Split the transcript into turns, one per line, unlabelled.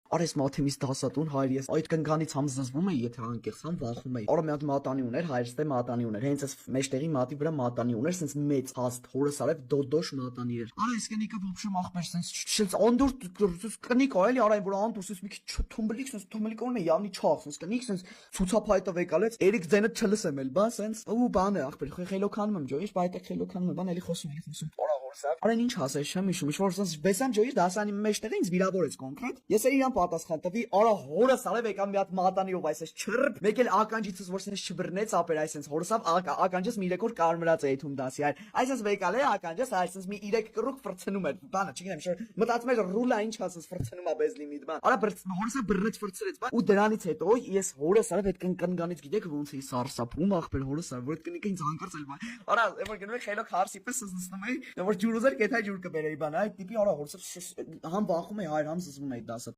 Արես մաթեմից դասատուն հայր ես այդ կնկանից համ զզվում էի, եթե անկեղծ համ վախում էի։ Արա մի հատ մատանի ուներ, հայրս դե մատանի ուներ։ Հենց այս մեջտեղի մատի վրա մատանի ուներ, սենց մեծ հաստ հորս արև դոդոշ մատանի էր։ Արա այս կնիկը ոբշեմ ախպեր սենց շենց անդուր կնիկ ա էլի արայն որ անդուր սենց մի քիչ թումբլիկ սենց թումբլիկ օրն է явնի չախ սենց կնիկ սենց ցուցափայտով եկալեց Էրիկ ձենը չլսեմ էլ, բա սենց ու բան է ախպեր խելոքանում եմ ջոյի, բայտը խելոքանում եմ, բան էլի խոսում։ Արա հորսավ։ Արեն ինչ ասես, չեմ հիշում, ինչ որ սենց բեսամ ջոյի դասանի մեջտեղը ինձ վիրավորեց կոնկրետ։ Ես էի իրան պատասխան տվի, արա հորս արև եկան մի հատ մատանիով այսպես չռբ, մեկ էլ ականջիցս որ սենց չբռնեց ապեր այսպես հորսավ ականջս մի 3 օր կարմրած էի թում դասի այ այսպես վեկալ է ականջս այսպես մի 3 կռուկ ֆրցնում էր բանը չգիտեմ շո մտածում էր ռուլա ինչ ասես ֆրցնում է բեզ լիմիտ բան արա հորսը բռնեց ֆրցրեց բան ու դրանից հետո ես հորս արև այդ կնկանից գիտեք ոնց էի սարսափում ախպեր հորս արև որ այդ կնիկը ինձ հանկարծ էլ բան արա որ գնում եք խելոք հարսի պես զսնում էի որ ջուր ուզեր կեթա ջուր կբերեի բան այդ տիպի արա հորսը համ վախում էի հայր համ զզվում էի դասը